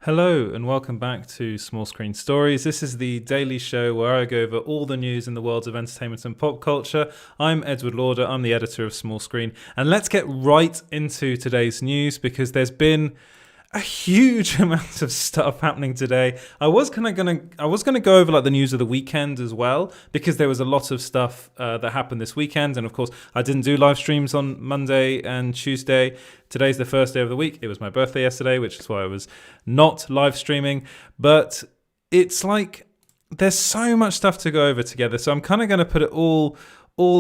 Hello and welcome back to Small Screen Stories. This is the daily show where I go over all the news in the worlds of entertainment and pop culture. I'm Edward Lauder, I'm the editor of Small Screen, and let's get right into today's news because there's been a huge amount of stuff happening today. I was gonna go over like the news of the weekend as well because there was a lot of stuff that happened this weekend, and of course I didn't do live streams on Monday and Tuesday. Today's the first day of the week. It was my birthday yesterday, which is why I was not live streaming. But it's like there's so much stuff to go over together, so I'm kind of going to put it all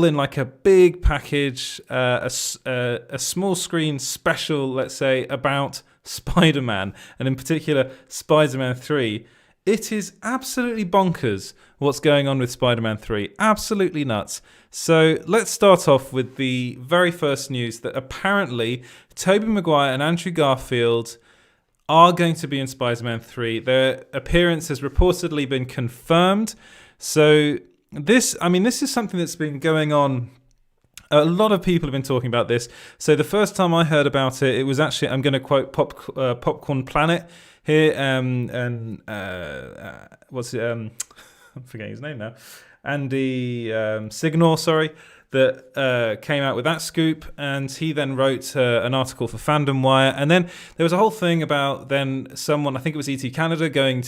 in like a big package, a small screen special, let's say, about Spider-Man, and in particular Spider-Man 3. It is absolutely bonkers what's going on with Spider-Man 3. Absolutely nuts. So let's start off with the very first news that apparently Tobey Maguire and Andrew Garfield are going to be in Spider-Man 3. Their appearance has reportedly been confirmed. So this is something that's been going on. A lot of people have been talking about this. So the first time I heard about it, it was actually, I'm going to quote Popcorn Planet here, what's it? I'm forgetting his name now. Andy Signor, that came out with that scoop, and he then wrote an article for Fandom Wire, and then there was a whole thing about then someone, I think it was ET Canada, going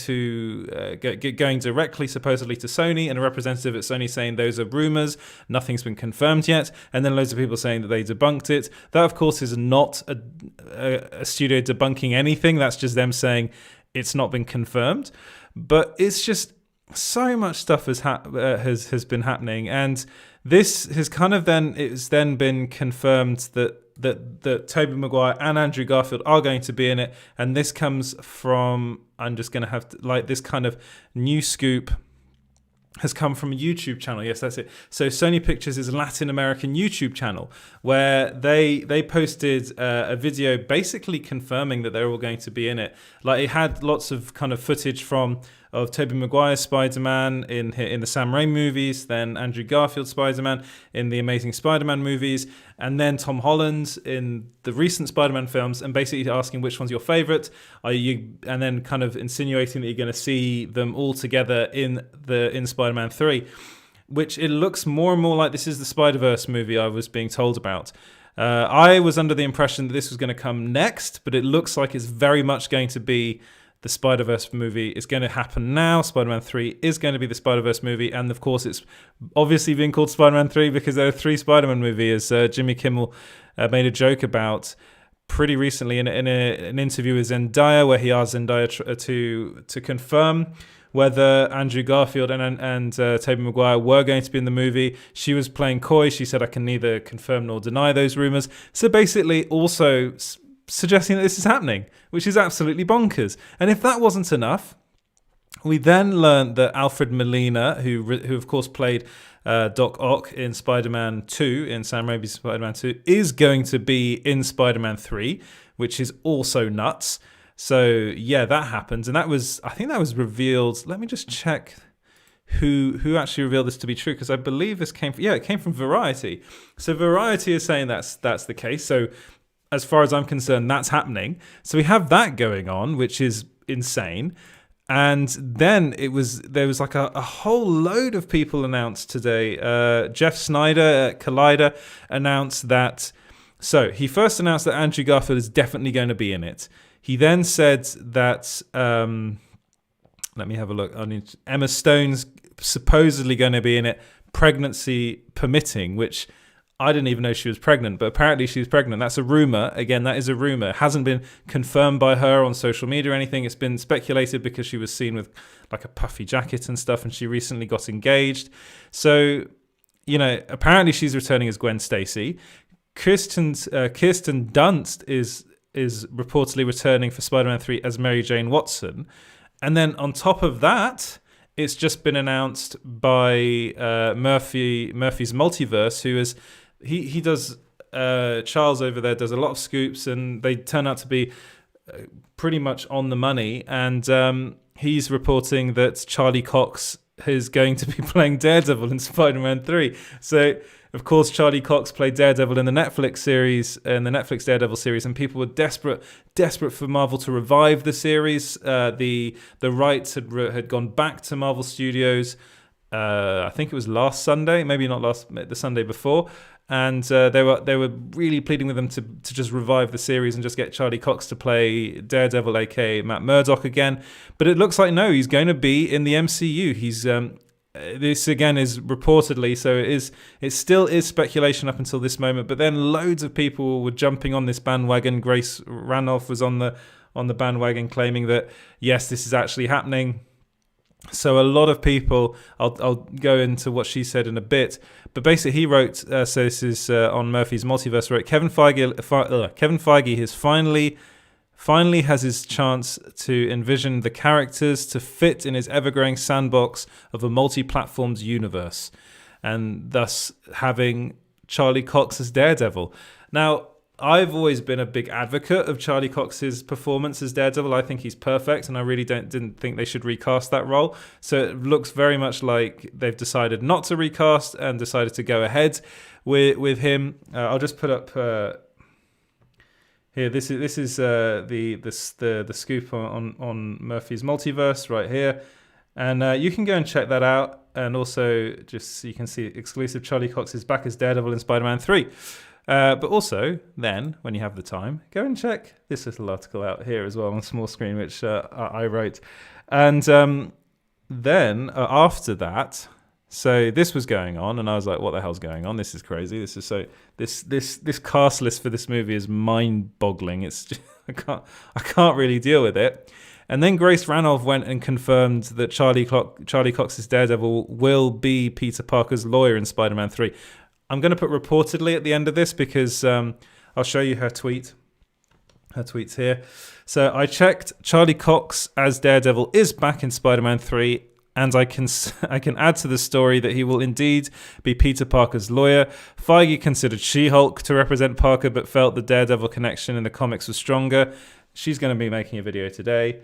directly supposedly to Sony, and a representative at Sony saying those are rumours, nothing's been confirmed yet, and then loads of people saying that they debunked it. That of course is not a studio debunking anything, that's just them saying it's not been confirmed, but it's just so much stuff has been happening, and this has then been confirmed that Tobey Maguire and Andrew Garfield are going to be in it, and this comes from, I'm just going to have to, like, this kind of new scoop has come from a YouTube channel. Yes, that's it. So Sony Pictures is a Latin American YouTube channel where they posted a video basically confirming that they're all going to be in it. Like, it had lots of kind of footage of Tobey Maguire's Spider-Man in the Sam Raimi movies, then Andrew Garfield's Spider-Man in the Amazing Spider-Man movies, and then Tom Holland in the recent Spider-Man films, and basically asking which one's your favourite, and then kind of insinuating that you're going to see them all together in Spider-Man 3, which it looks more and more like this is the Spider-Verse movie I was being told about. I was under the impression that this was going to come next, but it looks like it's very much going to be the Spider-Verse movie. Is going to happen now. Spider-Man 3 is going to be the Spider-Verse movie, and of course it's obviously being called Spider-Man 3 because there are 3 Spider-Man movies, as Jimmy Kimmel made a joke about pretty recently in an interview with Zendaya, where he asked Zendaya to confirm whether Andrew Garfield and Tobey Maguire were going to be in the movie. She was playing coy. She said, I can neither confirm nor deny those rumours. So basically also suggesting that this is happening, which is absolutely bonkers. And if that wasn't enough, we then learned that Alfred Molina, who of course played Doc Ock in Spider-Man 2, in Sam Raimi's Spider-Man 2, is going to be in Spider-Man 3, which is also nuts. So yeah, that happens, and I think that was revealed. Let me just check who actually revealed this to be true, because I believe this came from Variety. So Variety is saying that's the case. So as far as I'm concerned, that's happening. So we have that going on, which is insane. And then there was like a whole load of people announced today. Jeff Snyder at Collider announced that. So he first announced that Andrew Garfield is definitely going to be in it. He then said that, let me have a look. Emma Stone's supposedly going to be in it, pregnancy permitting, which I didn't even know she was pregnant, but apparently she's pregnant. That's a rumor. Again, that is a rumor. It hasn't been confirmed by her on social media or anything. It's been speculated because she was seen with like a puffy jacket and stuff, and she recently got engaged. So, apparently she's returning as Gwen Stacy. Kirsten Dunst is reportedly returning for Spider-Man 3 as Mary Jane Watson. And then on top of that, it's just been announced by Murphy's Multiverse, who is he does Charles over there does a lot of scoops, and they turn out to be pretty much on the money. And he's reporting that Charlie Cox is going to be playing Daredevil in Spider-Man 3. So Of course, Charlie Cox played Daredevil in the Netflix series, in the Netflix Daredevil series, and people were desperate for Marvel to revive the series. The rights had gone back to Marvel Studios. I think it was last Sunday, maybe not the Sunday before. And they were really pleading with them to just revive the series and just get Charlie Cox to play Daredevil, aka Matt Murdock, again. But it looks like no, he's going to be in the MCU. He's this again is reportedly, so it still is speculation up until this moment. But then loads of people were jumping on this bandwagon. Grace Ranoff was on the bandwagon, claiming that yes, this is actually happening. So a lot of people, I'll go into what she said in a bit, but basically he wrote, so this is on Murphy's Multiverse, wrote, Kevin Feige has finally has his chance to envision the characters to fit in his ever-growing sandbox of a multi-platformed universe, and thus having Charlie Cox as Daredevil. Now, I've always been a big advocate of Charlie Cox's performance as Daredevil. I think he's perfect, and I really didn't think they should recast that role. So it looks very much like they've decided not to recast and decided to go ahead with him. I'll just put up here. This is the scoop on Murphy's Multiverse right here, and you can go and check that out. And also, just so you can see, exclusive, Charlie Cox is back as Daredevil in Spider-Man 3. But also, then, when you have the time, go and check this little article out here as well on small screen, which I wrote. And then, after that, so this was going on, and I was like, what the hell's going on? This is crazy. This is so... This cast list for this movie is mind-boggling. It's just, I can't really deal with it. And then Grace Ranoff went and confirmed that Charlie Cox's Daredevil will be Peter Parker's lawyer in Spider-Man 3. I'm going to put reportedly at the end of this because I'll show you her tweet. Her tweet's here. So I checked. Charlie Cox as Daredevil is back in Spider-Man 3, and I can add to the story that he will indeed be Peter Parker's lawyer. Feige considered She-Hulk to represent Parker, but felt the Daredevil connection in the comics was stronger. She's going to be making a video today.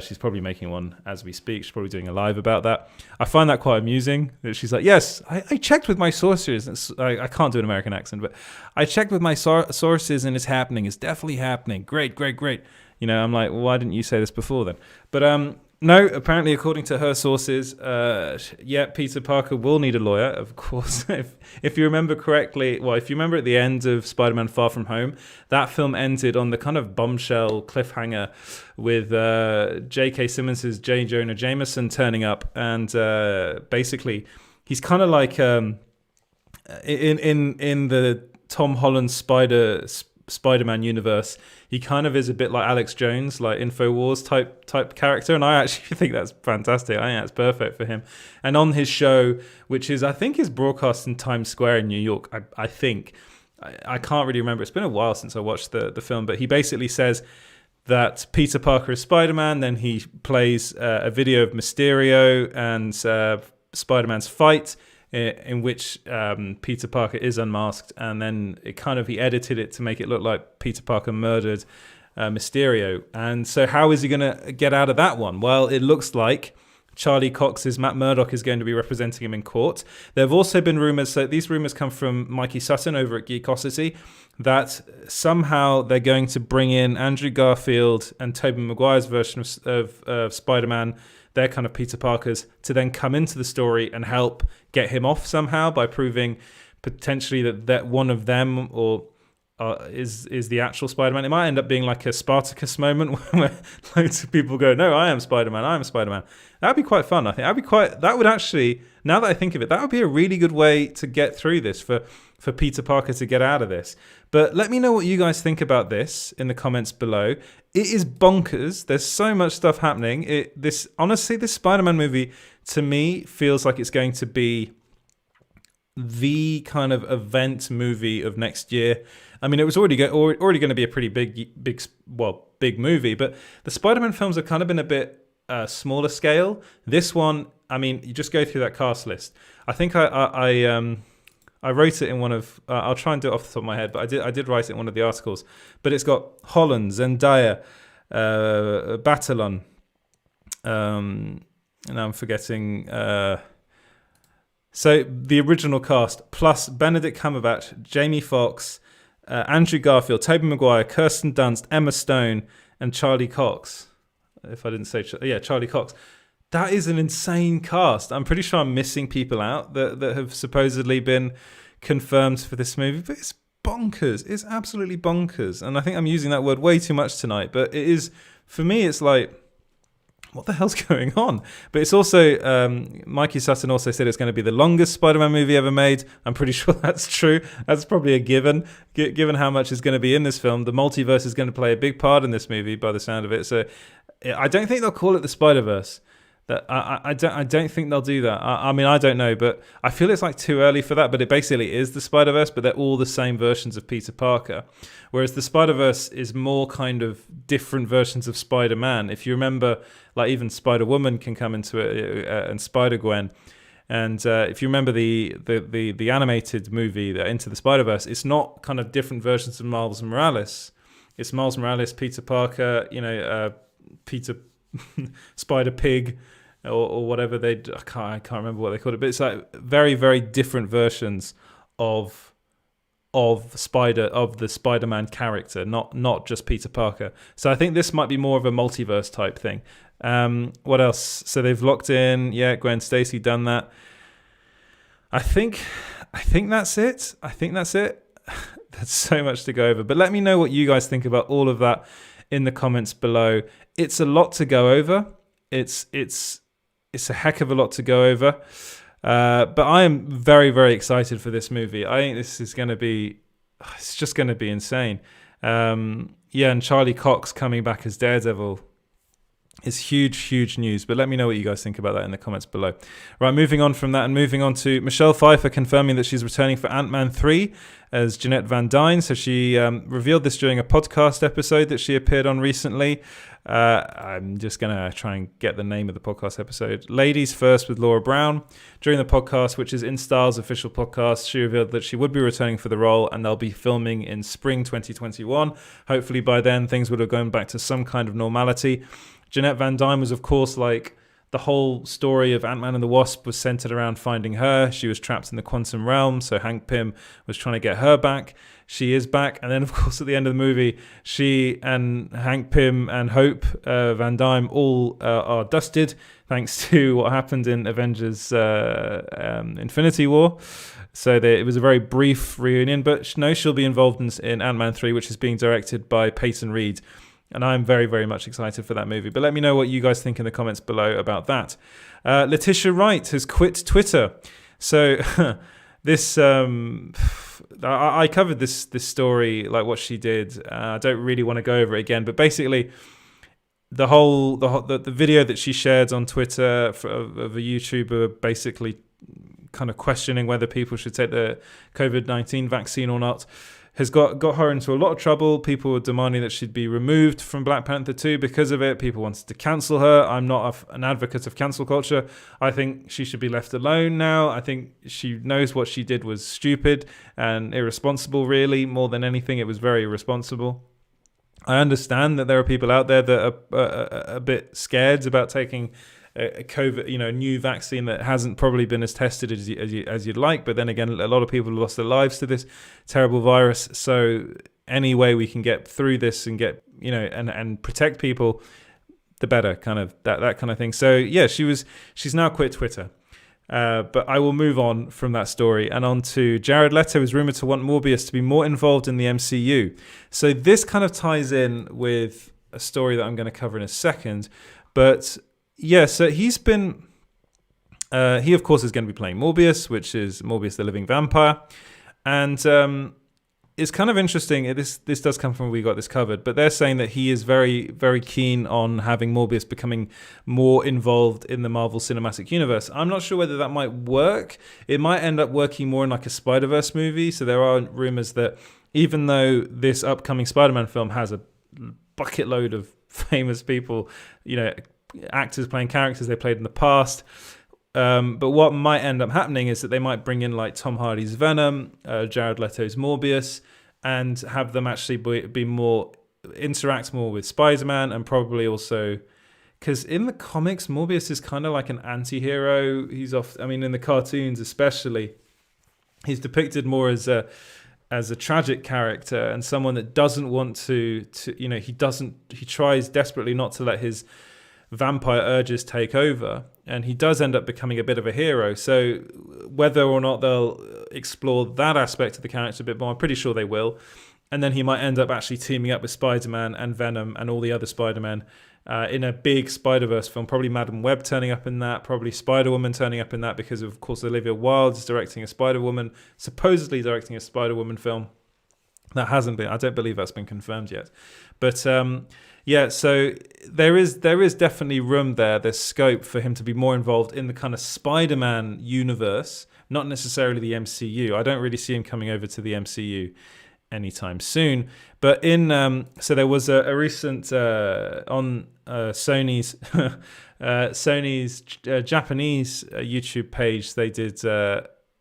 She's probably making one as we speak. She's probably doing a live about that. I find that quite amusing. That she's like, yes, I checked with my sources. I can't do an American accent, but I checked with my sources and it's happening. It's definitely happening. Great. You know, I'm like, well, why didn't you say this before then? But no, apparently, according to her sources, Peter Parker will need a lawyer, of course. If you remember correctly, if you remember at the end of Spider-Man Far From Home, that film ended on the kind of bombshell cliffhanger with J.K. Simmons' J. Jonah Jameson turning up, and basically, he's kind of like in the Tom Holland Spider-Man universe, he kind of is a bit like Alex Jones, like InfoWars type character, and I actually think that's fantastic. I think that's perfect for him. And on his show, which I think is broadcast in Times Square in New York, I think, I can't really remember. It's been a while since I watched the film, but he basically says that Peter Parker is Spider-Man, then he plays a video of Mysterio and Spider-Man's fight, in which Peter Parker is unmasked, and then he edited it to make it look like Peter Parker murdered Mysterio. And so how is he going to get out of that one? Well, it looks like Charlie Cox's Matt Murdock is going to be representing him in court. There have also been rumors, so these rumors come from Mikey Sutton over at Geekosity, that somehow they're going to bring in Andrew Garfield and Tobey Maguire's version of Spider-Man, their kind of Peter Parkers, to then come into the story and help get him off somehow by proving potentially that one of them is the actual Spider-Man. It might end up being like a Spartacus moment where loads of people go, no, I am Spider-Man. That'd be quite fun, I think. That would actually, now that I think of it, that would be a really good way to get through this for Peter Parker to get out of this. But let me know what you guys think about this in the comments below. It is bonkers. There's so much stuff happening. This Spider-Man movie, to me, feels like it's going to be the kind of event movie of next year. I mean, it was already going to be a pretty big movie, but the Spider-Man films have kind of been a bit smaller scale. This one, I mean, you just go through that cast list. I think I wrote it in one of... I'll try and do it off the top of my head, but I did write it in one of the articles. But it's got Holland, Zendaya, Batalon, and now I'm forgetting... So the original cast plus Benedict Cumberbatch, Jamie Foxx, Andrew Garfield, Tobey Maguire, Kirsten Dunst, Emma Stone, and Charlie Cox. If I didn't say, Charlie Cox. That is an insane cast. I'm pretty sure I'm missing people out that have supposedly been confirmed for this movie, but it's bonkers. It's absolutely bonkers. And I think I'm using that word way too much tonight, but it is, for me, it's like, what the hell's going on? But it's also, Mikey Sutton also said it's going to be the longest Spider-Man movie ever made. I'm pretty sure that's true. That's probably a given, given how much is going to be in this film. The multiverse is going to play a big part in this movie by the sound of it. So I don't think they'll call it the Spider-Verse. I don't think they'll do that. I mean, I don't know, but I feel it's like too early for that. But it basically is the Spider-Verse, but they're all the same versions of Peter Parker. Whereas the Spider-Verse is more kind of different versions of Spider-Man. If you remember, like even Spider-Woman can come into it, and Spider-Gwen. And if you remember the animated movie, Into the Spider-Verse, it's not kind of different versions of Miles Morales. It's Miles Morales, Peter Parker, Peter Spider-Pig, or whatever I can't remember what they called it, but it's like very, very different versions of the Spider-Man character, not just Peter Parker. So I think this might be more of a multiverse type thing. What else? So they've locked in, Gwen Stacy, done that. I think that's it. There's so much to go over, but let me know what you guys think about all of that in the comments below. It's a lot to go over. It's a heck of a lot to go over. But I am very, very excited for this movie. I think this is going to be, it's just going to be insane. And Charlie Cox coming back as Daredevil is huge news. But let me know what you guys think about that in the comments below. Right, moving on from that and moving on to Michelle Pfeiffer confirming that she's returning for Ant-Man 3 as Jeanette Van Dyne. So she revealed this during a podcast episode that she appeared on recently. I'm just going to try and get the name of the podcast episode. Ladies First with Laura Brown. During the podcast, which is InStyle's official podcast, she revealed that she would be returning for the role and they'll be filming in spring 2021. Hopefully by then things would have gone back to some kind of normality. Jeanette Van Dyne was, of course, like the whole story of Ant-Man and the Wasp was centered around finding her. She was trapped in the quantum realm, so Hank Pym was trying to get her back. She is back. And then, of course, at the end of the movie, she and Hank Pym and Hope Van Dyne all are dusted thanks to what happened in Avengers Infinity War. So it was a very brief reunion. But no, she'll be involved in Ant-Man 3, which is being directed by Peyton Reed. And I'm very, very much excited for that movie. But let me know what you guys think in the comments below about that. Letitia Wright has quit Twitter. So this, I covered this story, like what she did. I don't really want to go over it again. But basically, the video that she shared on Twitter of a YouTuber basically kind of questioning whether people should take the COVID-19 vaccine or not has got her into a lot of trouble. People were demanding that she'd be removed from Black Panther 2 because of it. People wanted to cancel her. I'm not an advocate of cancel culture. I think she should be left alone now. I think she knows what she did was stupid and irresponsible, really. More than anything, it was very irresponsible. I understand that there are people out there that are a bit scared about taking a COVID, new vaccine that hasn't probably been as tested as you'd like. But then again, a lot of people have lost their lives to this terrible virus. So any way we can get through this and get, and protect people, the better, kind of that kind of thing. So yeah, she's now quit Twitter. But I will move on from that story and on to Jared Leto is rumored to want Morbius to be more involved in the MCU. So this kind of ties in with a story that I'm going to cover in a second. But yeah, so he's been, he of course is going to be playing Morbius, which is Morbius the Living Vampire. And it's kind of interesting. This does come from We Got This Covered, but they're saying that he is very, very keen on having Morbius becoming more involved in the Marvel Cinematic Universe. I'm not sure whether that might work. It might end up working more in like a Spider-Verse movie. So there are rumors that even though this upcoming Spider-Man film has a bucket load of famous people, actors playing characters they played in the past. But what might end up happening is that they might bring in like Tom Hardy's Venom, Jared Leto's Morbius, and have them actually interact more with Spider-Man and probably also because in the comics, Morbius is kind of like an anti-hero. In the cartoons especially, he's depicted more as a tragic character and someone that doesn't want to he tries desperately not to let his vampire urges take over, and he does end up becoming a bit of a hero. So whether or not they'll explore that aspect of the character a bit more, I'm pretty sure they will. And then he might end up actually teaming up with Spider-Man and Venom and all the other Spider-Men in a big Spider-Verse film. Probably Madam Web turning up in that, probably Spider-Woman turning up in that, because of course Olivia Wilde is directing a Spider-Woman, supposedly directing a Spider-Woman film. That hasn't been, I don't believe that's been confirmed yet. But so there is definitely room there. There's scope for him to be more involved in the kind of Spider-Man universe, not necessarily the MCU. I don't really see him coming over to the MCU anytime soon. But so there was a recent on Sony's Japanese YouTube page. They did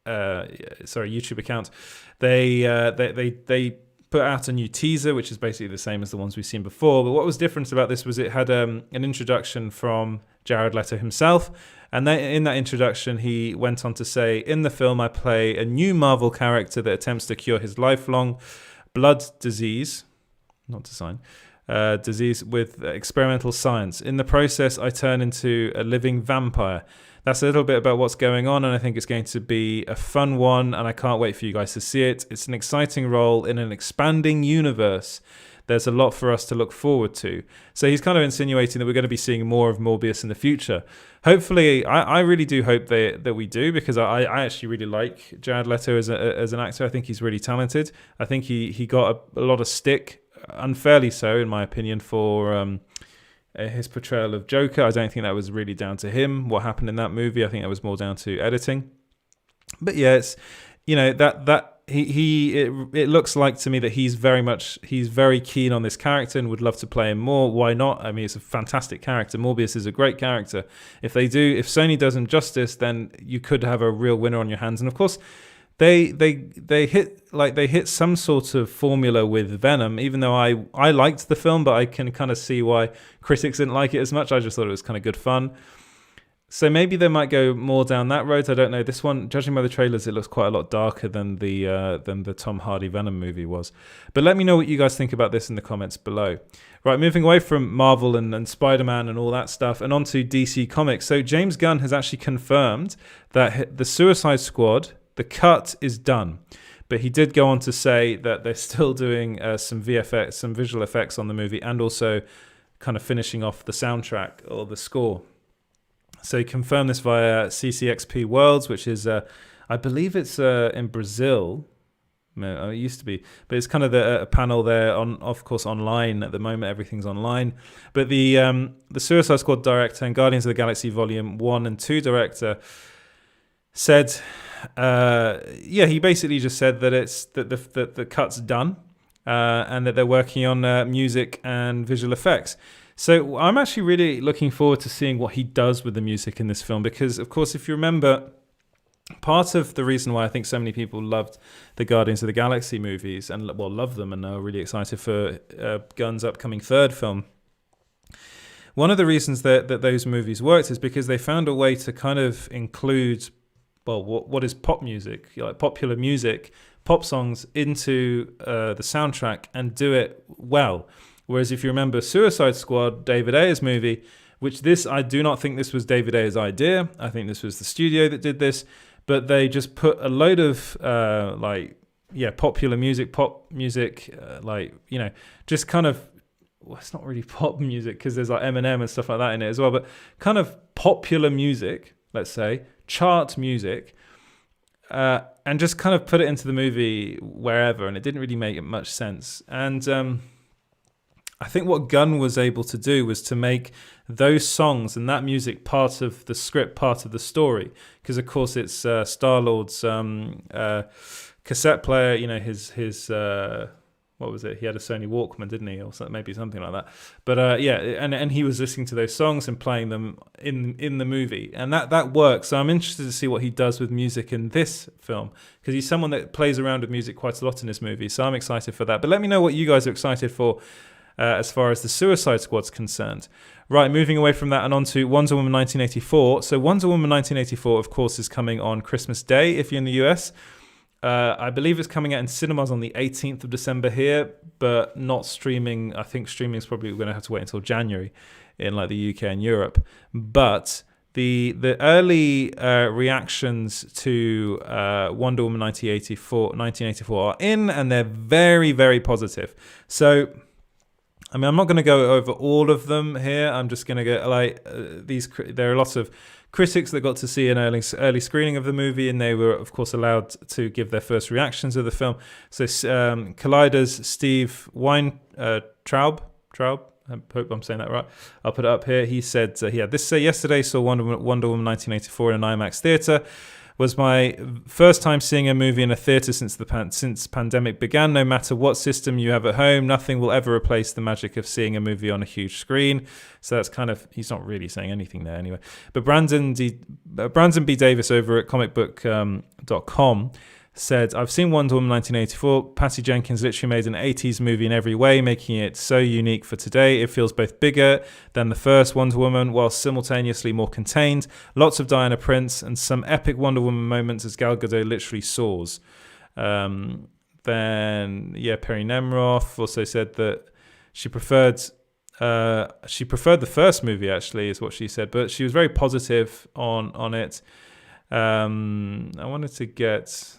YouTube account. They put out a new teaser, which is basically the same as the ones we've seen before. But what was different about this was it had an introduction from Jared Leto himself. And in that introduction, he went on to say, "In the film, I play a new Marvel character that attempts to cure his lifelong blood disease, disease with experimental science. In the process, I turn into a living vampire." That's a little bit about what's going on, and I think it's going to be a fun one, and I can't wait for you guys to see it. It's an exciting role in an expanding universe. There's a lot for us to look forward to. So he's kind of insinuating that we're going to be seeing more of Morbius in the future. Hopefully, I really do hope that we do, because I actually really like Jared Leto as an actor. I think he's really talented. I think he got a lot of stick, unfairly so, in my opinion, for his portrayal of Joker. I don't think that was really down to him, what happened in that movie. I think that was more down to editing. But yeah, it's, it looks like to me that he's very keen on this character and would love to play him more. Why not? I mean, it's a fantastic character. Morbius is a great character. If Sony does him justice, then you could have a real winner on your hands. And of course, they hit some sort of formula with Venom, even though I liked the film, but I can kind of see why critics didn't like it as much. I just thought it was kind of good fun. So maybe they might go more down that road. I don't know. This one, judging by the trailers, it looks quite a lot darker than the Tom Hardy Venom movie was. But let me know what you guys think about this in the comments below. Right, moving away from Marvel and Spider-Man and all that stuff and onto DC Comics. So James Gunn has actually confirmed that the Suicide Squad, the cut, is done. But he did go on to say that they're still doing some VFX, some visual effects on the movie, and also kind of finishing off the soundtrack or the score. So he confirmed this via CCXP Worlds, which is, I believe it's in Brazil. No, it used to be, but it's kind of a panel there of course, online at the moment. Everything's online. But the Suicide Squad director and Guardians of the Galaxy Volume 1 and 2 director said, he basically just said that the cut's done, and that they're working on music and visual effects. So I'm actually really looking forward to seeing what he does with the music in this film, because, of course, if you remember, part of the reason why I think so many people loved the Guardians of the Galaxy movies and, love them and are really excited for Gunn's upcoming third film, one of the reasons that those movies worked is because they found a way to kind of include, what is pop music, like popular music, pop songs into the soundtrack and do it well. Whereas if you remember Suicide Squad, David Ayer's movie, I do not think this was David Ayer's idea. I think this was the studio that did this. But they just put a load of popular music, pop music, just kind of, it's not really pop music because there's like Eminem and stuff like that in it as well, but kind of popular music, let's say, chart music, and just kind of put it into the movie wherever, and it didn't really make much sense. And I think what Gunn was able to do was to make those songs and that music part of the script, part of the story. Because, of course, it's Star-Lord's cassette player, his what was it? He had a Sony Walkman, didn't he? Or maybe something like that. But, and he was listening to those songs and playing them in the movie. And that works. So I'm interested to see what he does with music in this film. Because he's someone that plays around with music quite a lot in this movie. So I'm excited for that. But let me know what you guys are excited for. as far as the Suicide Squad's concerned. Right, moving away from that and on to Wonder Woman 1984. So Wonder Woman 1984, of course, is coming on Christmas Day if you're in the US. I believe it's coming out in cinemas on the 18th of December here, but not streaming. I think streaming is probably going to have to wait until January in like the UK and Europe. But the early reactions to Wonder Woman 1984 are in, and they're very, very positive. So, I mean, I'm not going to go over all of them here. I'm just going to go like these. There are lots of critics that got to see an early screening of the movie, and they were, of course, allowed to give their first reactions of the film. So, Collider's Steve Weintraub. I hope I'm saying that right. I'll put it up here. He said he had this to say: yesterday saw Wonder Woman 1984 in an IMAX theater. Was my first time seeing a movie in a theater since pandemic began. No matter what system you have at home, nothing will ever replace the magic of seeing a movie on a huge screen. So that's kind of, he's not really saying anything there anyway. But Brandon B. Davis over at comicbook.com said, I've seen Wonder Woman 1984. Patty Jenkins literally made an 80s movie in every way, making it so unique for today. It feels both bigger than the first Wonder Woman, while simultaneously more contained. Lots of Diana Prince and some epic Wonder Woman moments as Gal Gadot literally soars. Then, Perry Nemroff also said that she preferred the first movie, actually, is what she said, but she was very positive on it. I wanted to get...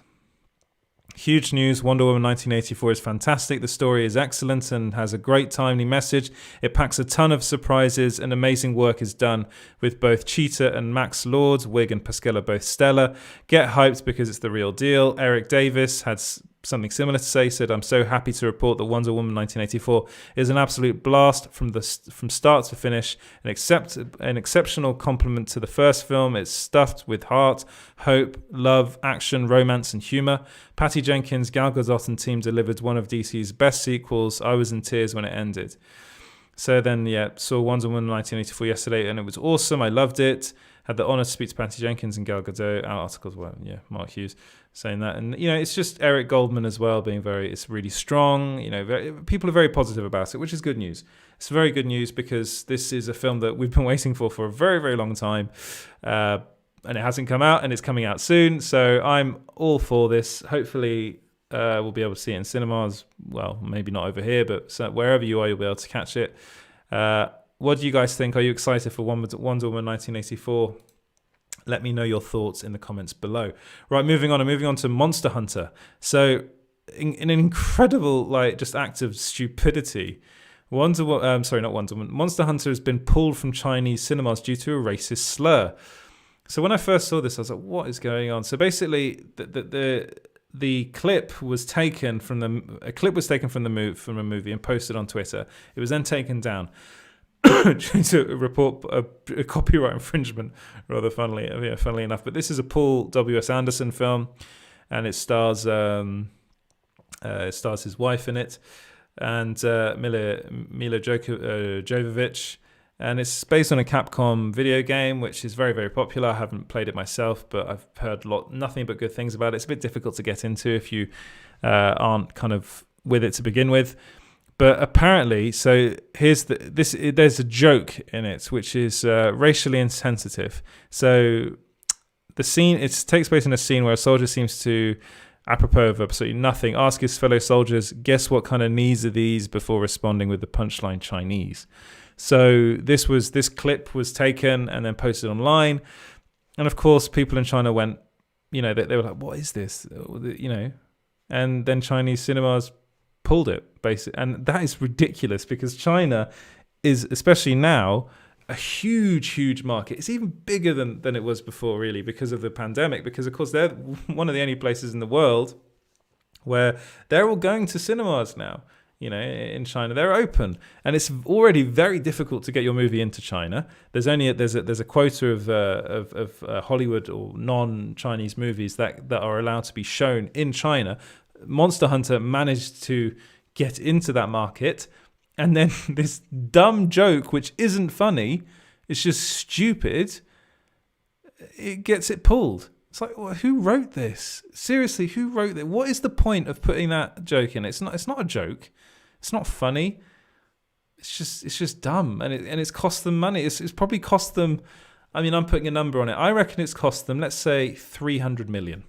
Huge news, Wonder Woman 1984 is fantastic. The story is excellent and has a great timely message. It packs a ton of surprises and amazing work is done with both Cheetah and Max Lord. Wig and Pascal are both stellar. Get hyped because it's the real deal. Eric Davis had something similar to say, said, I'm so happy to report that Wonder Woman 1984 is an absolute blast from start to finish, an exceptional compliment to the first film. It's stuffed with heart, hope, love, action, romance, and humor. Patty Jenkins, Gal Gadot and team delivered one of DC's best sequels. I was in tears when it ended. So then, saw Wonder Woman 1984 yesterday, and it was awesome. I loved it. Had the honor to speak to Patty Jenkins and Gal Gadot. Our articles were, Mark Hughes saying that. And, it's just Eric Goldman as well being it's really strong. People are very positive about it, which is good news. It's very good news because this is a film that we've been waiting for a very, very long time. And it hasn't come out, and it's coming out soon. So I'm all for this. Hopefully, we'll be able to see it in cinemas. Well, maybe not over here, but wherever you are, you'll be able to catch it. What do you guys think? Are you excited for Wonder Woman 1984? Let me know your thoughts in the comments below. Right, moving on to Monster Hunter. So, in an incredible, just act of stupidity, Monster Hunter has been pulled from Chinese cinemas due to a racist slur. So when I first saw this, I was like, what is going on? So basically, the clip was taken from a movie and posted on Twitter. It was then taken down to report a copyright infringement, rather funnily enough. But this is a Paul W.S. Anderson film, and it stars his wife in it, and Mila Jovovich. And it's based on a Capcom video game, which is very, very popular. I haven't played it myself, but I've heard nothing but good things about it. It's a bit difficult to get into if you aren't kind of with it to begin with. But apparently, so there's a joke in it, which is racially insensitive. So it takes place in a scene where a soldier seems to, apropos of absolutely nothing, ask his fellow soldiers, guess what kind of needs are these, before responding with the punchline Chinese. So this clip was taken and then posted online, and of course people in China went, they were like, what is this, and then Chinese cinemas pulled it, basically. And that is ridiculous because China is, especially now, a huge market. It's even bigger than it was before, really, because of the pandemic, because of course they're one of the only places in the world where they're all going to cinemas now. In China, they're open, and it's already very difficult to get your movie into China. There's a quota of Hollywood or non-Chinese movies that are allowed to be shown in China. Monster Hunter managed to get into that market, and then this dumb joke, which isn't funny, it's just stupid, it gets it pulled. It's like, well, who wrote this? Seriously, who wrote this? What is the point of putting that joke in? It's not a joke. It's not funny. it's just dumb, and it's cost them money. It's probably cost them. I mean, I'm putting a number on it. I reckon it's cost them, let's say, 300 million,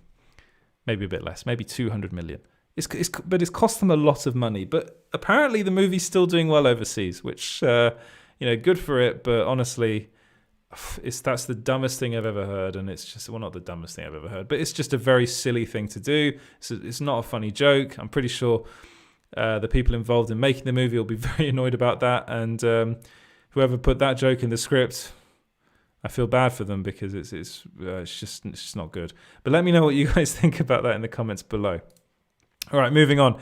maybe a bit less, maybe 200 million. But it's cost them a lot of money. But apparently, the movie's still doing well overseas, which good for it. But honestly, that's the dumbest thing I've ever heard, and it's just not the dumbest thing I've ever heard, but it's just a very silly thing to do. It's not a funny joke. I'm pretty sure the people involved in making the movie will be very annoyed about that, and whoever put that joke in the script, I feel bad for them because it's just not good. But let me know what you guys think about that in the comments below. All right, moving on.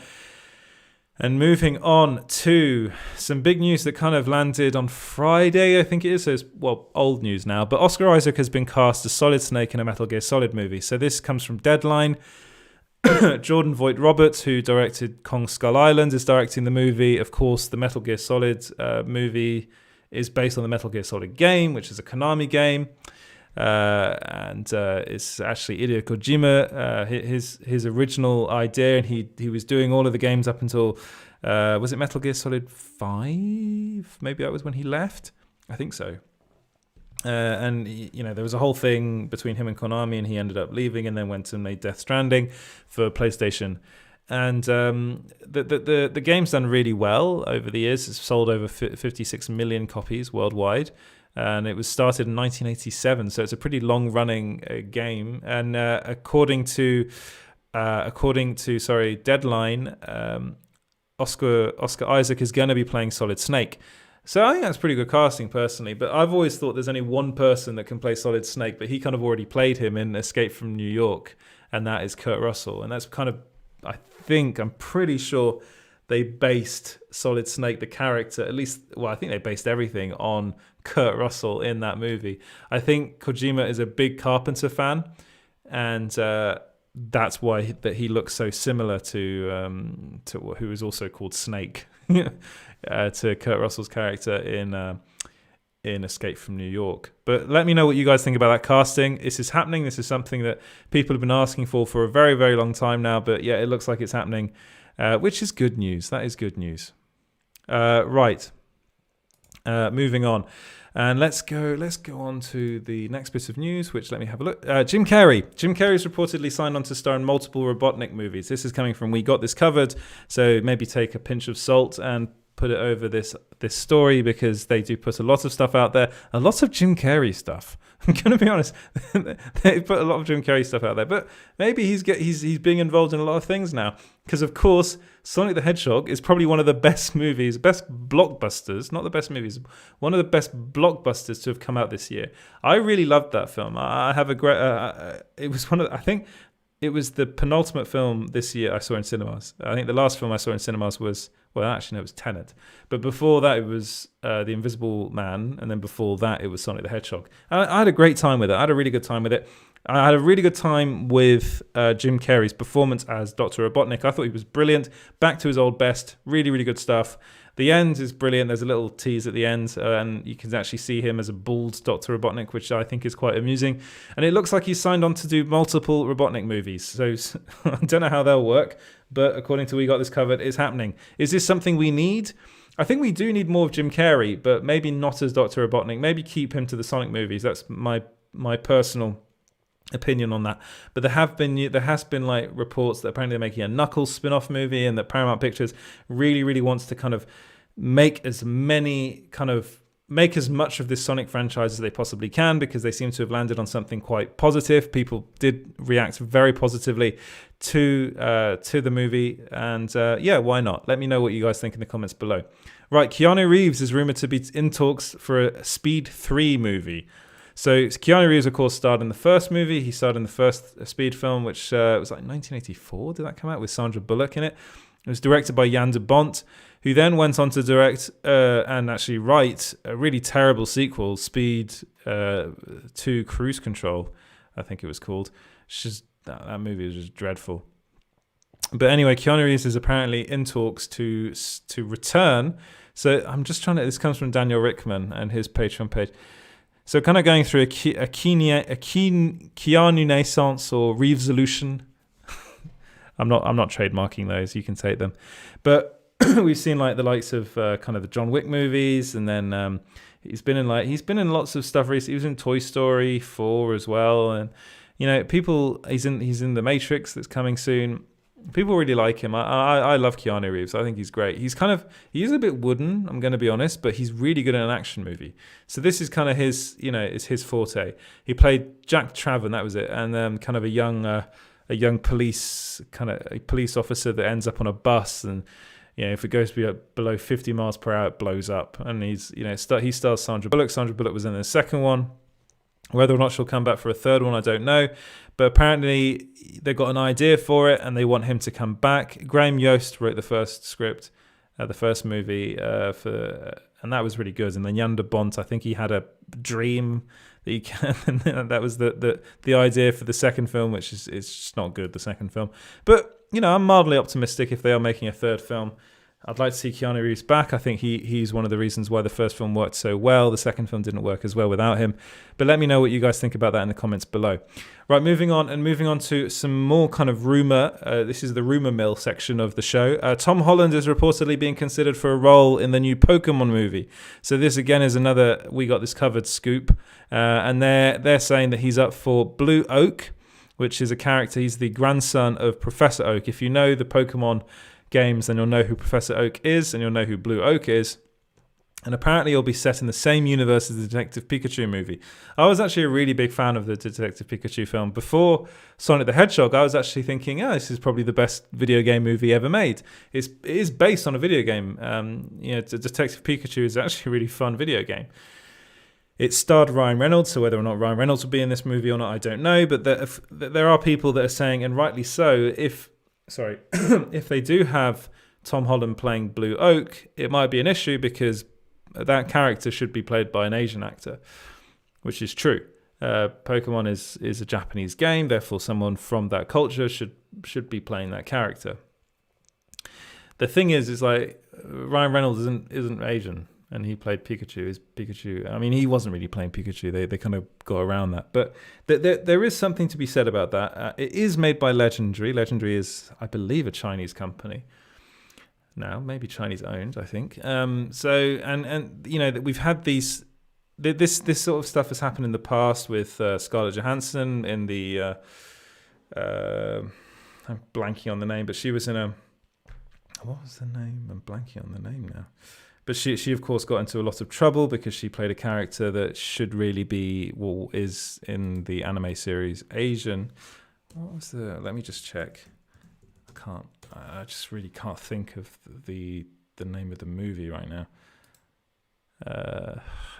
And moving on to some big news that kind of landed on Friday, I think it is. So it's, old news now. But Oscar Isaac has been cast as Solid Snake in a Metal Gear Solid movie. So this comes from Deadline. Jordan Vogt-Roberts, who directed Kong Skull Island, is directing the movie. Of course, the Metal Gear Solid movie is based on the Metal Gear Solid game, which is a Konami game. And it's actually Hideo Kojima, his original idea, and he was doing all of the games up until was it Metal Gear Solid 5? Maybe that was when he left. I think so. And there was a whole thing between him and Konami, and he ended up leaving, and then went and made Death Stranding for PlayStation. And the game's done really well over the years. It's sold over 56 million copies worldwide. And it was started in 1987, so it's a pretty long-running game. And according to Deadline, Oscar Isaac is going to be playing Solid Snake. So I think that's pretty good casting, personally. But I've always thought there's only one person that can play Solid Snake, but he kind of already played him in Escape from New York, and that is Kurt Russell. And that's kind of, I'm pretty sure they based Solid Snake, the character, I think they based everything on Kurt Russell in that movie. I think Kojima is a big Carpenter fan, and that's why that he looks so similar to who is also called Snake, to Kurt Russell's character in Escape from New York. But let me know what you guys think about that casting. This is happening. This is something that people have been asking for a very, very long time now. But yeah, it looks like it's happening. Which is good news. That is good news. Right. Moving on. And let's go on to the next bit of news, which, let me have a look. Jim Carrey. Jim Carrey's reportedly signed on to star in multiple Robotnik movies. This is coming from We Got This Covered. So maybe take a pinch of salt and put it over this story, because they do put a lot of stuff out there. A lot of Jim Carrey stuff. I'm going to be honest. They put a lot of Jim Carrey stuff out there. But maybe he's being involved in a lot of things now. Because, of course, Sonic the Hedgehog is probably one of the best movies, best blockbusters, not the best movies, one of the best blockbusters to have come out this year. I really loved that film. I have a great... it was I think it was the penultimate film this year I saw in cinemas. I think the last film I saw in cinemas was... Well, actually, no, it was Tenet. But before that, it was The Invisible Man. And then before that, it was Sonic the Hedgehog. I had a great time with it. I had a really good time with it. I had a really good time with Jim Carrey's performance as Dr. Robotnik. I thought he was brilliant. Back to his old best. Really, really good stuff. The end is brilliant. There's a little tease at the end, and you can actually see him as a bald Dr. Robotnik, which I think is quite amusing. And it looks like he's signed on to do multiple Robotnik movies. So I don't know how they'll work, but according to We Got This Covered, it's happening. Is this something we need? I think we do need more of Jim Carrey, but maybe not as Dr. Robotnik. Maybe keep him to the Sonic movies. That's my personal opinion on that. But there has been like reports that apparently they're making a Knuckles spin-off movie, and that Paramount Pictures really, really wants to kind of make as much of this Sonic franchise as they possibly can, because they seem to have landed on something quite positive. People did react very positively to the movie, and why not? Let me know what you guys think in the comments below. Right, Keanu Reeves is rumored to be in talks for a Speed 3 movie. So Keanu Reeves, of course, starred in the first movie. He starred in the first Speed film, which was like 1984. Did that come out with Sandra Bullock in it? It was directed by Jan de Bont, who then went on to direct and actually write a really terrible sequel, Speed 2 Cruise Control, I think it was called. It's just, that movie was just dreadful. But anyway, Keanu Reeves is apparently in talks to return. So I'm just trying to... This comes from Daniel Rickman and his Patreon page. So kind of going through a Keanu Naissance or Reevesolution. I'm not trademarking those. You can take them. But we've seen like the likes of kind of the John Wick movies, and then he's been in lots of stuff recently. He was in Toy Story 4 as well, and he's in the Matrix that's coming soon. People really like him. I love Keanu Reeves. I think he's great. He's a bit wooden, I'm going to be honest, but he's really good in an action movie. So this is kind of his, it's his forte. He played Jack Traven, that was it, and kind of a young police officer that ends up on a bus, and if it goes below 50 miles per hour, it blows up. And he stars Sandra Bullock. Sandra Bullock was in the second one. Whether or not she'll come back for a third one, I don't know. But apparently they've got an idea for it and they want him to come back. Graham Yost wrote the first script, the first movie, and that was really good. And then Yanda Bont, I think he had a dream that he can, and that was the idea for the second film, which is just not good, the second film. But, I'm mildly optimistic if they are making a third film. I'd like to see Keanu Reeves back. I think he's one of the reasons why the first film worked so well. The second film didn't work as well without him. But let me know what you guys think about that in the comments below. Right, moving on to some more kind of rumor. This is the rumor mill section of the show. Tom Holland is reportedly being considered for a role in the new Pokemon movie. So this again is another We Got This Covered scoop. And they're saying that he's up for Blue Oak, which is a character. He's the grandson of Professor Oak. If you know the Pokemon games, then you'll know who Professor Oak is, and you'll know who Blue Oak is. And apparently it'll be set in the same universe as the Detective Pikachu movie. I was actually a really big fan of the Detective Pikachu film. Before Sonic the Hedgehog, I was actually thinking, this is probably the best video game movie ever made. It is based on a video game. Detective Pikachu is actually a really fun video game. It starred Ryan Reynolds, so whether or not Ryan Reynolds will be in this movie or not, I don't know. But there are people that are saying, and rightly so, if they do have Tom Holland playing Blue Oak, it might be an issue because that character should be played by an Asian actor, which is true. Pokemon is a Japanese game, therefore someone from that culture should be playing that character. The thing is like Ryan Reynolds isn't Asian, and he played Pikachu. I mean, he wasn't really playing Pikachu. They kind of got around that. But there is something to be said about that. It is made by Legendary. Legendary is, I believe, a Chinese company. Now, maybe Chinese owned, I think. We've had these. This sort of stuff has happened in the past with Scarlett Johansson in the. I'm blanking on the name, but she was in a. What was the name? I'm blanking on the name now. But she of course got into a lot of trouble because she played a character that should really be, is in the anime series Asian. What was let me just check. I just really can't think of the name of the movie right now.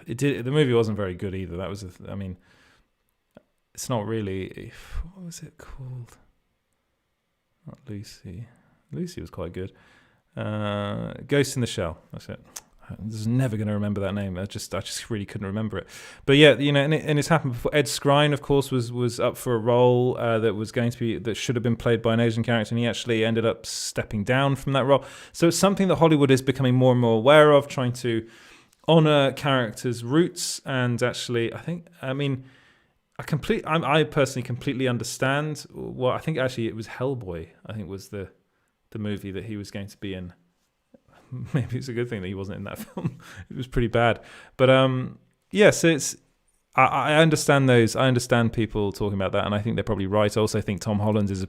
The movie wasn't very good either. That was it's not really, what was it called? Not Lucy. Lucy was quite good. Ghost in the Shell. That's it. I was never going to remember that name. I just really couldn't remember it. But yeah, and it's happened before. Ed Skrein, of course, was up for a role that should have been played by an Asian character, and he actually ended up stepping down from that role. So it's something that Hollywood is becoming more and more aware of, trying to honor characters' roots. And actually, I personally completely understand. Well, I think actually it was Hellboy. I think was the movie that he was going to be in. Maybe it's a good thing that he wasn't in that film. It was pretty bad. But so it's I understand those. I understand people talking about that, and I think they're probably right. I also think Tom Holland is a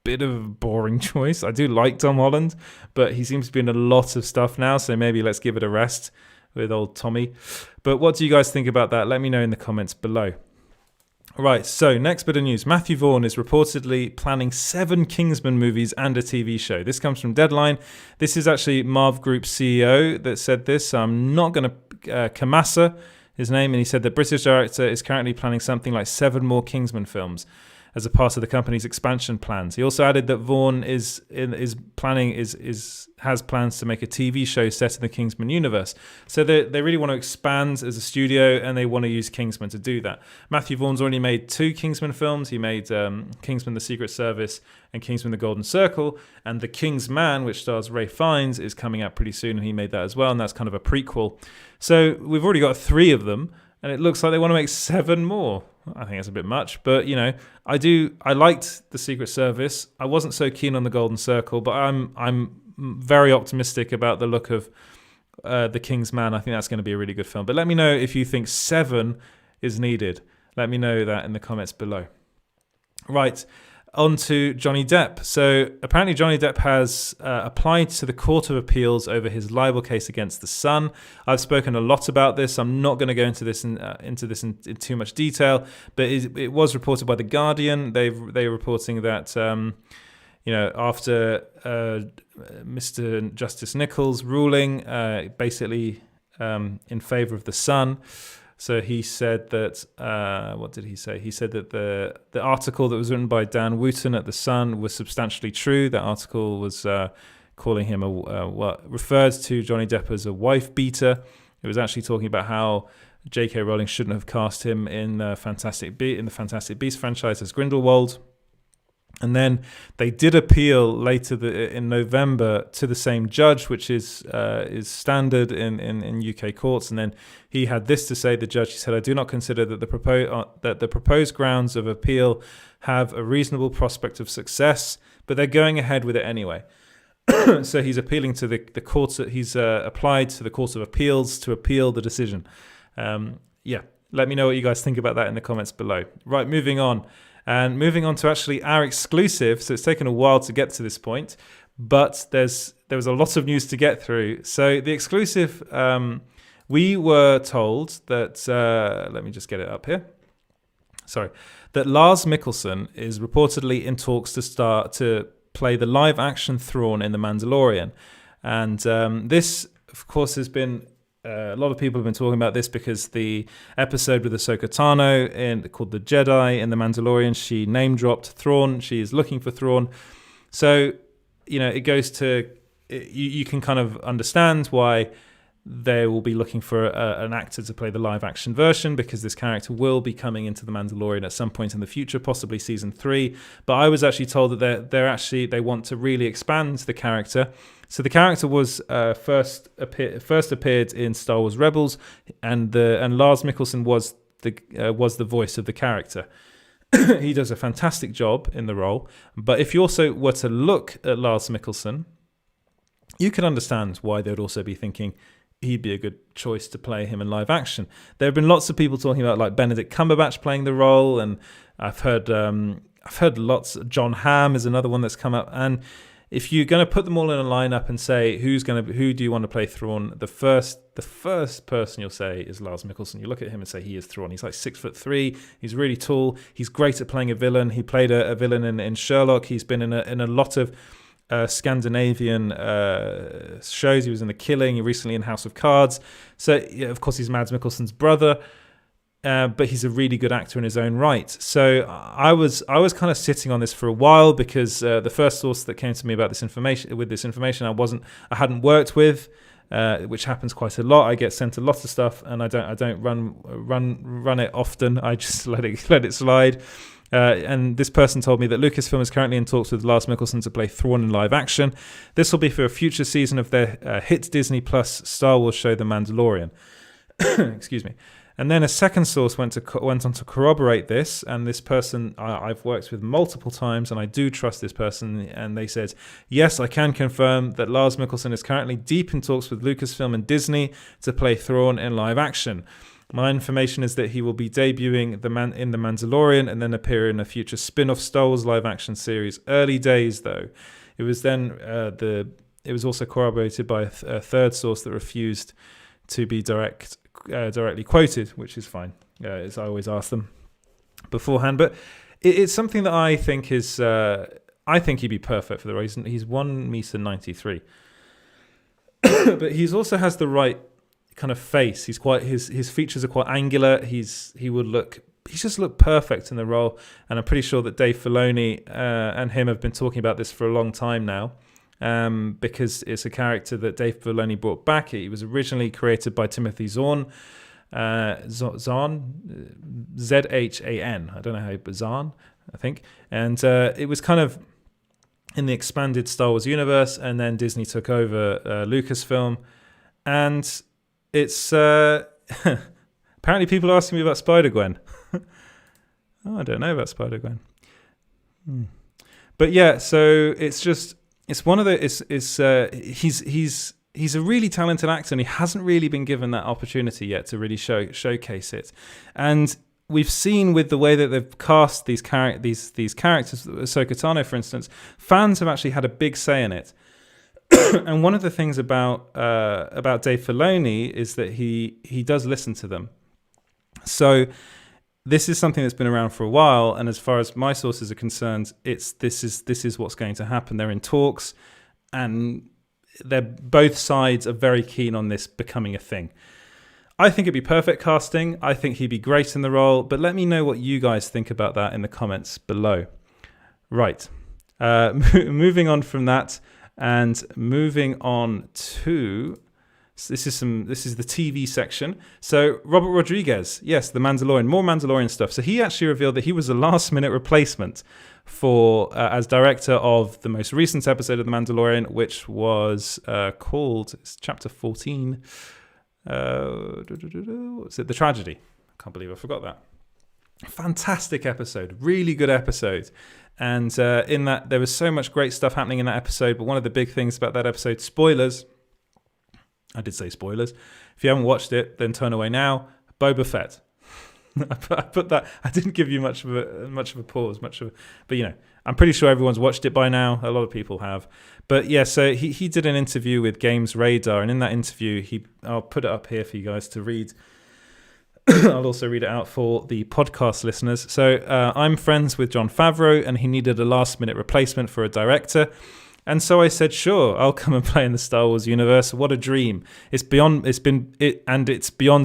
bit of a boring choice. I do like Tom Holland, but he seems to be in a lot of stuff now, so maybe let's give it a rest with old Tommy. But what do you guys think about that? Let me know in the comments below. Right, so next bit of news. Matthew Vaughn is reportedly planning 7 Kingsman movies and a TV show. This comes from Deadline. This is actually Marv Group's CEO that said this. So I'm not going to... Kamasa, his name, and he said the British director is currently planning something like 7 more Kingsman films as a part of the company's expansion plans. He also added that Vaughn has plans to make a TV show set in the Kingsman universe. So they really want to expand as a studio, and they want to use Kingsman to do that. Matthew Vaughn's already made 2 Kingsman films. He made Kingsman: The Secret Service and Kingsman: The Golden Circle, and The King's Man, which stars Ralph Fiennes, is coming out pretty soon, and he made that as well, and that's kind of a prequel. So we've already got 3 of them, and it looks like they want to make 7 more. I think that's a bit much, but I liked The Secret Service. I wasn't so keen on The Golden Circle, but I'm very optimistic about the look of The King's Man. I think that's going to be a really good film. But let me know if you think 7 is needed. Let me know that in the comments below. Right, on to Johnny Depp. So apparently Johnny Depp has applied to the Court of Appeals over his libel case against The Sun. I've spoken a lot about this. I'm not going to go into this in too much detail, but it was reported by The Guardian. They're reporting that after Mr. Justice Nichols' ruling, basically in favour of The Sun. So he said that, what did he say? He said that the article that was written by Dan Wooten at The Sun was substantially true. That article was calling him what referred to Johnny Depp as a wife beater. It was actually talking about how J.K. Rowling shouldn't have cast him in the Fantastic Beasts franchise as Grindelwald. And then they did appeal later in November to the same judge, which is standard in UK courts. And then he had this to say, the judge, he said, "I do not consider that the proposed grounds of appeal have a reasonable prospect of success, but they're going ahead with it anyway." So he's appealing to the courts. He's applied to the Court of Appeals to appeal the decision. Let me know what you guys think about that in the comments below. Right, moving on. And moving on to actually our exclusive. So it's taken a while to get to this point, but there was a lot of news to get through. So the exclusive, we were told that, let me just get it up here. Sorry, that Lars Mikkelsen is reportedly in talks to play the live action Thrawn in The Mandalorian. And this, of course, has been... a lot of people have been talking about this because the episode with Ahsoka Tano called The Jedi in The Mandalorian, she name-dropped Thrawn. She is looking for Thrawn. So, it goes to... You can kind of understand why they will be looking for an actor to play the live-action version, because this character will be coming into The Mandalorian at some point in the future, possibly season 3. But I was actually told that they want to really expand the character. So the character was first appeared in Star Wars Rebels, and Lars Mikkelsen was the voice of the character. He does a fantastic job in the role. But if you also were to look at Lars Mikkelsen, you could understand why they would also be thinking he'd be a good choice to play him in live action. There have been lots of people talking about like Benedict Cumberbatch playing the role, and I've heard lots. John Hamm is another one that's come up. And if you're going to put them all in a lineup and say who do you want to play Thrawn, the first person you'll say is Lars Mikkelsen. You look at him and say he is Thrawn. He's like 6'3". He's really tall. He's great at playing a villain. He played a villain in Sherlock. He's been in a lot of Scandinavian shows. He was in The Killing, recently in House of Cards. So of course he's Mads Mikkelsen's brother. But he's a really good actor in his own right. So I was kind of sitting on this for a while, because the first source that came to me about this information I hadn't worked with, which happens quite a lot. I get sent a lot of stuff, and I don't run it often. I just let it slide. And this person told me that Lucasfilm is currently in talks with Lars Mikkelsen to play Thrawn in live action. This will be for a future season of their hit Disney Plus Star Wars show, The Mandalorian. Excuse me. And then a second source went on to corroborate this, and this person I've worked with multiple times, and I do trust this person, and they said, yes, I can confirm that Lars Mikkelsen is currently deep in talks with Lucasfilm and Disney to play Thrawn in live action. My information is that he will be debuting in The Mandalorian and then appear in a future spin-off Star Wars live action series. Early days, though. It was then it was also corroborated by a third source that refused to be directly quoted, which is fine, as I always ask them beforehand. But it's something that I think is I think he'd be perfect for the role. He's 1.93 m, but he also has the right kind of face. He's quite his features are quite angular. He just looked perfect in the role, and I'm pretty sure that Dave Filoni and him have been talking about this for a long time now. Because it's a character that Dave Filoni brought back. It was originally created by Timothy Zahn, Z-H-A-N. I don't know how, but Zahn, I think. And it was kind of in the expanded Star Wars universe, and then Disney took over Lucasfilm. And it's... apparently people are asking me about Spider-Gwen. Oh, I don't know about Spider-Gwen. But yeah, so it's just... it's one of the he's a really talented actor, and he hasn't really been given that opportunity yet to really showcase it. And we've seen with the way that they've cast these characters, Ahsoka Tano, for instance, fans have actually had a big say in it. And one of the things about Dave Filoni is that he does listen to them. So this is something that's been around for a while, and as far as my sources are concerned, this is what's going to happen. They're in talks, and both sides are very keen on this becoming a thing. I think it'd be perfect casting. I think he'd be great in the role, but let me know what you guys think about that in the comments below. Right, moving on from that, and moving on to this is the TV section. So Robert Rodriguez, yes, the Mandalorian, more Mandalorian stuff. So he actually revealed that he was a last-minute replacement for as director of the most recent episode of The Mandalorian, which was called Chapter 14. What's it? The Tragedy. I can't believe I forgot that. Fantastic episode, really good episode. And in that, there was so much great stuff happening in that episode. But one of the big things about that episode, spoilers. I did say spoilers. If you haven't watched it, then turn away now. Boba Fett. I put that. I didn't give you much of a pause, but I'm pretty sure everyone's watched it by now. A lot of people have. But yeah, so he did an interview with Games Radar, and in that interview, I'll put it up here for you guys to read. I'll also read it out for the podcast listeners. So I'm friends with Jon Favreau, and he needed a last-minute replacement for a director. And so I said, sure, I'll come and play in the Star Wars universe. What a dream. It's beyond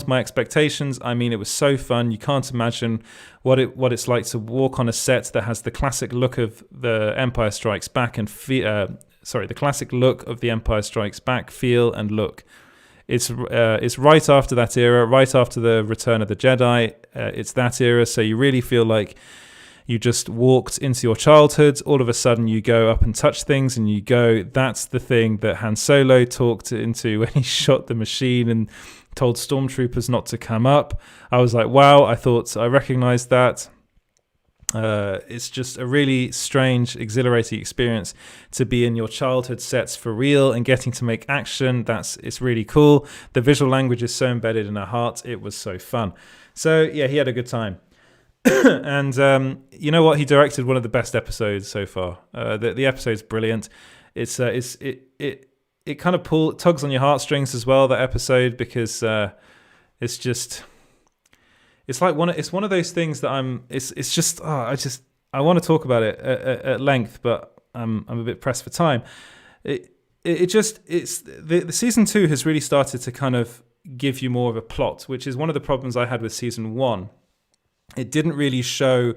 my expectations. I mean, it was so fun. You can't imagine what it's like to walk on a set that has the classic look of the Empire Strikes Back and the classic look of the Empire Strikes Back feel and look. It's right after that era, right after the Return of the Jedi. It's that era, so you really feel like you just walked into your childhood. All of a sudden, you go up and touch things, and you go, that's the thing that Han Solo talked into when he shot the machine and told stormtroopers not to come up. I was like, wow, I thought I recognized that. It's just a really strange, exhilarating experience to be in your childhood sets for real and getting to make action. It's really cool. The visual language is so embedded in our hearts. It was so fun. So yeah, he had a good time. And you know what? He directed one of the best episodes so far. The episode's brilliant. It kind of tugs on your heartstrings as well, that episode, because it's one of those things that I want to talk about it at length, but I'm a bit pressed for time. The season 2 has really started to kind of give you more of a plot, which is one of the problems I had with season 1. It didn't really show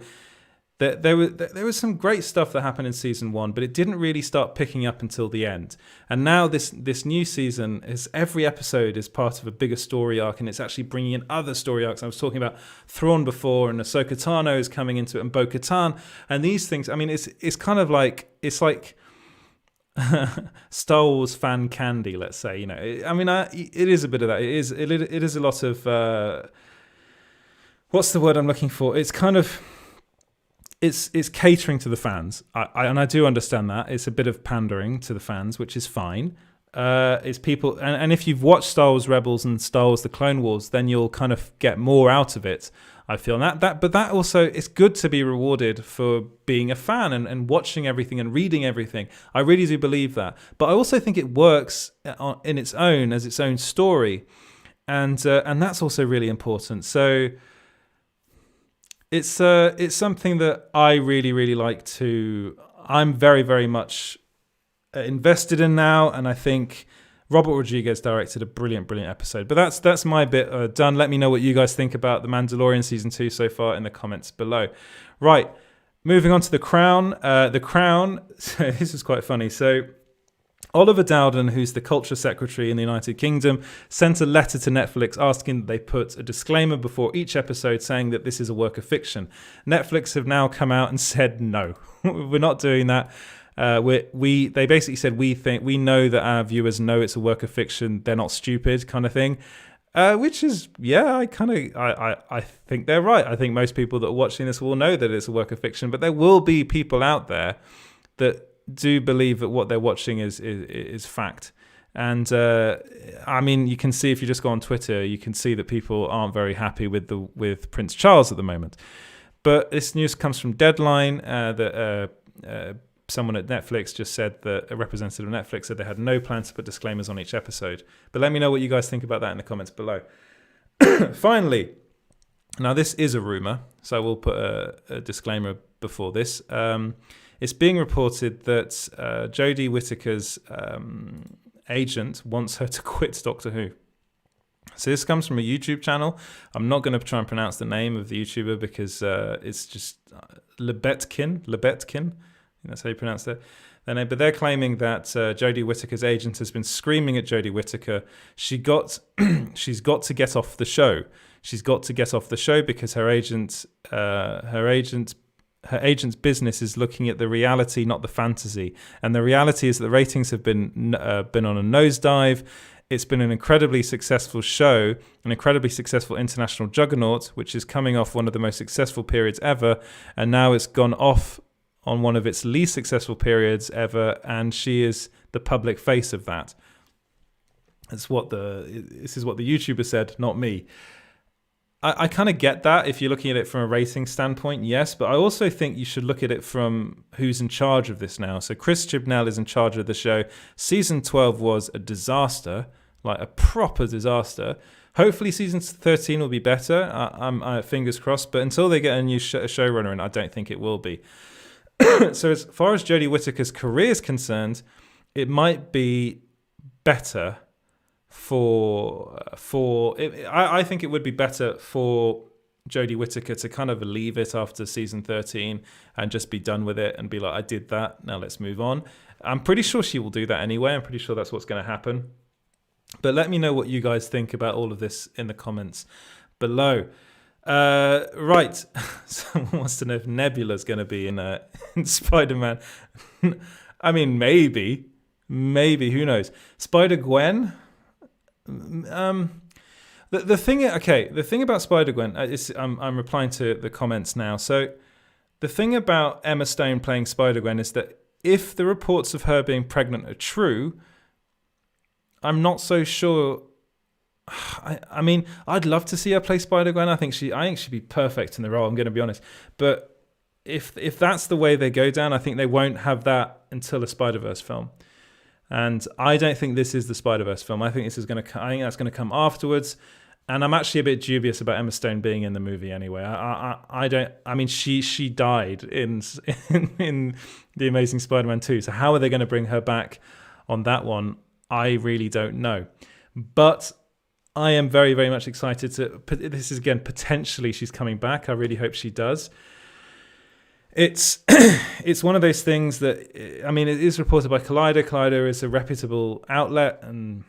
that there was some great stuff that happened in season 1, but it didn't really start picking up until the end. And now this new season every episode is part of a bigger story arc, and it's actually bringing in other story arcs. I was talking about Thrawn before, and Ahsoka Tano is coming into it, and Bo-Katan, and these things. I mean, it's kind of like Star Wars fan candy, let's say. It is a bit of that. It is a lot of. What's the word I'm looking for? It's kind of, it's catering to the fans. I do understand that. It's a bit of pandering to the fans, which is fine. It's people, and if you've watched Star Wars Rebels and Star Wars The Clone Wars, then you'll kind of get more out of it, I feel. But that also, it's good to be rewarded for being a fan and watching everything and reading everything. I really do believe that. But I also think it works in its own, as its own story. And that's also really important. So it's something that I really, really like to. I'm very, very much invested in now, and I think Robert Rodriguez directed a brilliant, brilliant episode. But that's my bit done. Let me know what you guys think about The Mandalorian season 2 so far in the comments below. Right, moving on to The Crown. The Crown. So this is quite funny. So Oliver Dowden, who's the culture secretary in the United Kingdom, sent a letter to Netflix asking that they put a disclaimer before each episode saying that this is a work of fiction. Netflix have now come out and said, no, we're not doing that. They basically said, we know that our viewers know it's a work of fiction. They're not stupid, kind of thing. Which is, yeah, I think they're right. I think most people that are watching this will know that it's a work of fiction, but there will be people out there that do believe that what they're watching is fact. And I mean, you can see if you just go on Twitter, you can see that people aren't very happy with Prince Charles at the moment. But this news comes from Deadline that someone at Netflix just said that a representative of Netflix said they had no plans to put disclaimers on each episode. But let me know what you guys think about that in the comments below. Finally, now this is a rumor, so I will put a disclaimer before this. It's being reported that Jodie Whittaker's agent wants her to quit Doctor Who. So this comes from a YouTube channel. I'm not going to try and pronounce the name of the YouTuber because it's just Lebetkin. I think that's how you pronounce it. But they're claiming that Jodie Whittaker's agent has been screaming at Jodie Whittaker. She's got to get off the show. She's got to get off the show because her agent's business is looking at the reality, not the fantasy. And the reality is that the ratings have been on a nosedive. It's been an incredibly successful show, an incredibly successful international juggernaut, which is coming off one of the most successful periods ever. And now it's gone off on one of its least successful periods ever. And she is the public face of that. This is what the YouTuber said, not me. I kind of get that if you're looking at it from a rating standpoint, yes, but I also think you should look at it from who's in charge of this now. So Chris Chibnall is in charge of the show. Season 12 was a disaster, like a proper disaster. Hopefully season 13 will be better. I'm fingers crossed, but until they get a new showrunner in, I don't think it will be. So as far as Jodie Whittaker's career is concerned, it might be better I think it would be better for Jodie Whittaker to kind of leave it after season 13 and just be done with it and be like, I did that, now let's move on. I'm pretty sure she will do that anyway. I'm pretty sure that's what's going to happen. But let me know what you guys think about all of this in the comments below. Right, someone wants to know if Nebula's going to be in Spider-Man. I mean, maybe, who knows? Spider-Gwen? The thing about Spider-Gwen is I'm replying to the comments now. So the thing about Emma Stone playing Spider-Gwen is that if the reports of her being pregnant are true, I'm not so sure. I mean, I'd love to see her play Spider-Gwen. I think she'd be perfect in the role. I'm going to be honest, but if that's the way they go down, I think they won't have that until a Spider-Verse film. And I don't think this is the Spider-Verse film. I think that's going to come afterwards. And I'm actually a bit dubious about Emma Stone being in the movie anyway. I mean, she died in The Amazing Spider-Man 2. So how are they going to bring her back on that one? I really don't know. But I am very, very much excited this is again, potentially she's coming back. I really hope she does. It's one of those things that, I mean, it is reported by Collider. Collider is a reputable outlet, and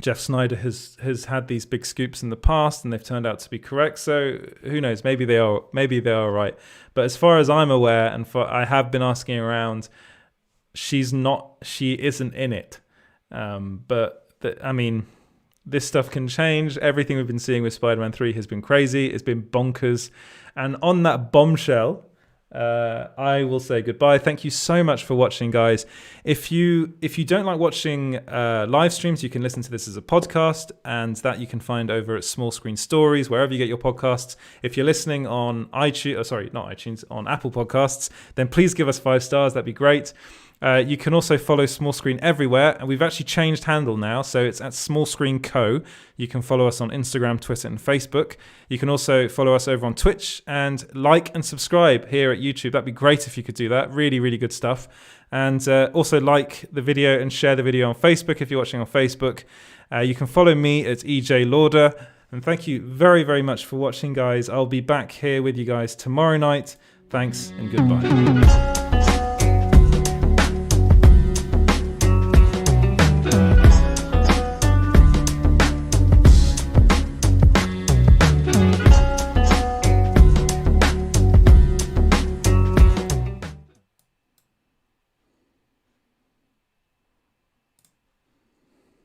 Jeff Snyder has had these big scoops in the past, and they've turned out to be correct. So who knows? Maybe they are right. But as far as I'm aware, and I have been asking around, she isn't in it. I mean, this stuff can change. Everything we've been seeing with Spider-Man 3 has been crazy. It's been bonkers. And on that bombshell, I will say goodbye. Thank you so much for watching, guys. If you don't like watching live streams, you can listen to this as a podcast, and that you can find over at Small Screen Stories, wherever you get your podcasts. If you're listening on on Apple Podcasts, then please give us 5 stars. That'd be great. You can also follow Small Screen everywhere, and we've actually changed handle now, so it's at Small Screen Co. You can follow us on Instagram, Twitter, and Facebook. You can also follow us over on Twitch, and like and subscribe here at YouTube. That'd be great if you could do that. Really, really good stuff. And also like the video and share the video on Facebook if you're watching on Facebook. You can follow me at EJ Lauder. And thank you very, very much for watching, guys. I'll be back here with you guys tomorrow night. Thanks and goodbye.